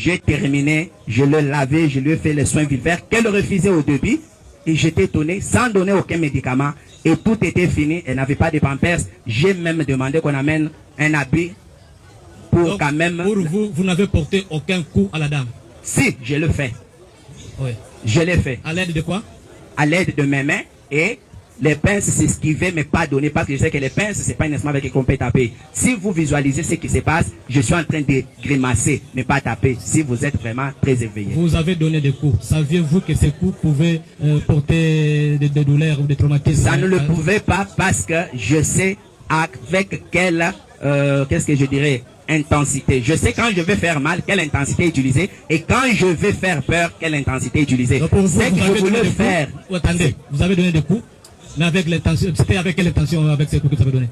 J'ai terminé, je l'ai lavé, je lui ai fait les soins vulvaires qu'elle refusait au début. Et j'étais étonné, sans donner aucun médicament. Et tout était fini, elle n'avait pas de pampers. J'ai même demandé qu'on amène un habit pour donc, quand même... Pour vous, vous n'avez porté aucun coup à la dame? Si, je le fais. Oui. Je l'ai fait. À l'aide de quoi? À l'aide de mes mains et les pinces s'esquivaient mais pas donner parce que je sais que les pinces c'est pas un instrument avec lequel on peut taper. Si vous visualisez ce qui se passe, je suis en train de grimacer mais pas taper si vous êtes vraiment très éveillé. Vous avez donné des coups. Saviez-vous que ces coups pouvaient porter des douleurs ou des traumatismes? Ça ne le pouvait pas parce que je sais avec quelle, qu'est-ce que je dirais, intensité. Je sais quand je vais faire mal, quelle intensité utiliser, et quand je vais faire peur, quelle intensité utiliser. C'est que je voulais faire. Attendez, vous avez donné des coups, mais avec l'intention, c'était avec quelle intention avec ces coups que vous avez donné?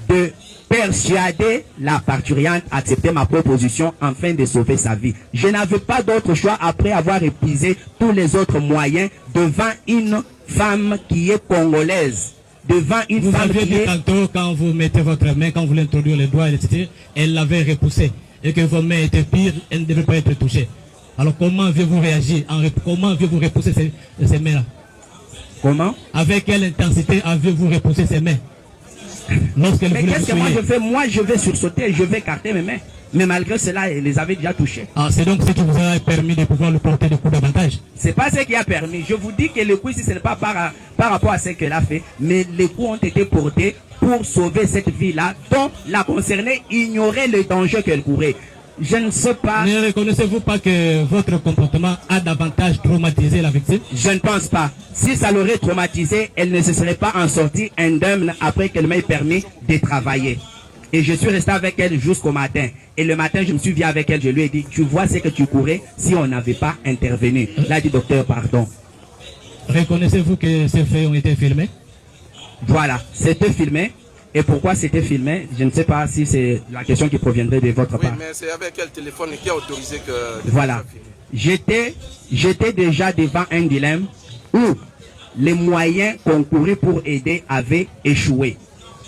De persuader la parturiente à accepter ma proposition afin de sauver sa vie. Je n'avais pas d'autre choix après avoir épuisé tous les autres moyens devant une femme qui est congolaise. Devant une vous femme aviez qui dit est... tantôt, quand vous mettez votre main, quand vous l'introduisez les doigts, etc., elle l'avait repoussé. Et que vos mains étaient pires, elles ne devaient pas être touchées. Alors comment avez-vous réagi? Comment avez-vous repoussé ces mains-là? Comment? Avec quelle intensité avez-vous repoussé ces mains? Mais qu'est-ce que moi je fais? Moi je vais sursauter, je vais écarter mes mains. Mais malgré cela, elle les avait déjà touchés. Ah, c'est donc ce qui vous a permis de pouvoir le porter de coups davantage? C'est pas ce qui a permis. Je vous dis que le coup ici, ce n'est pas par rapport à ce qu'elle a fait, mais les coups ont été portés pour sauver cette vie-là, dont la concernée ignorait le danger qu'elle courait. Je ne sais pas... Ne reconnaissez-vous pas que votre comportement a davantage traumatisé la victime? Je ne pense pas. Si ça l'aurait traumatisé, elle ne se serait pas en sortie indemne après qu'elle m'ait permis de travailler. Et je suis resté avec elle jusqu'au matin. Et le matin, je me suis vu avec elle, je lui ai dit, tu vois ce que tu courais si on n'avait pas intervenu. Là, dit docteur, pardon. Reconnaissez-vous que ces faits ont été filmés? Voilà, c'était filmé. Et pourquoi c'était filmé? Je ne sais pas si c'est la question qui proviendrait de votre part. Oui, mais c'est avec quel téléphone qui a autorisé que... Voilà. J'étais déjà devant un dilemme où les moyens concourus pour aider avaient échoué.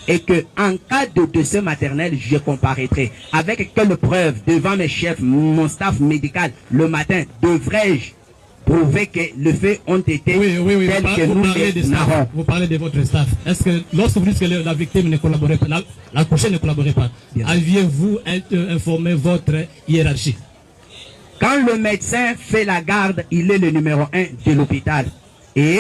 Et que en cas de décès maternel, je comparaîtrai. Avec quelle preuve devant mes chefs, mon staff médical, le matin, devrais-je prouver que les faits ont été tels que nous les narrons? Vous parlez de votre staff. Est-ce que lorsque vous dites que la victime ne collaborait pas, la couchée ne collaborait pas, aviez-vous informé votre hiérarchie? Quand le médecin fait la garde, il est le numéro 1 de l'hôpital. Et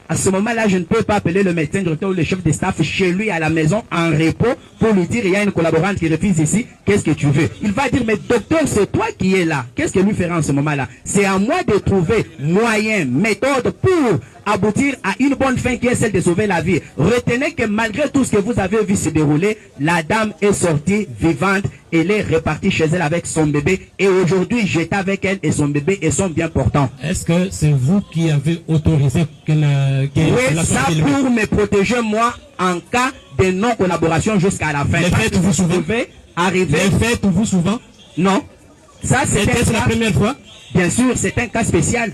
à ce moment-là, je ne peux pas appeler le médecin directeur ou le chef de staff chez lui à la maison en repos pour lui dire il y a une collaborante qui refuse ici, qu'est-ce que tu veux? Il va dire mais docteur, c'est toi qui es là. Qu'est-ce que lui fera en ce moment-là? C'est à moi de trouver moyens, méthodes pour aboutir à une bonne fin qui est celle de sauver la vie. Retenez que malgré tout ce que vous avez vu se dérouler, la dame est sortie vivante. Elle est repartie chez elle avec son bébé. Et aujourd'hui, j'étais avec elle et son bébé et sont bien portants. Est-ce que c'est vous qui avez autorisé qu'elle... Oui, ça pour me protéger moi en cas de non-collaboration jusqu'à la fin. Les faites-vous souvent? Arriver... Les faites-vous souvent? Non. Ça, c'est la première fois? Bien sûr, c'est un cas spécial.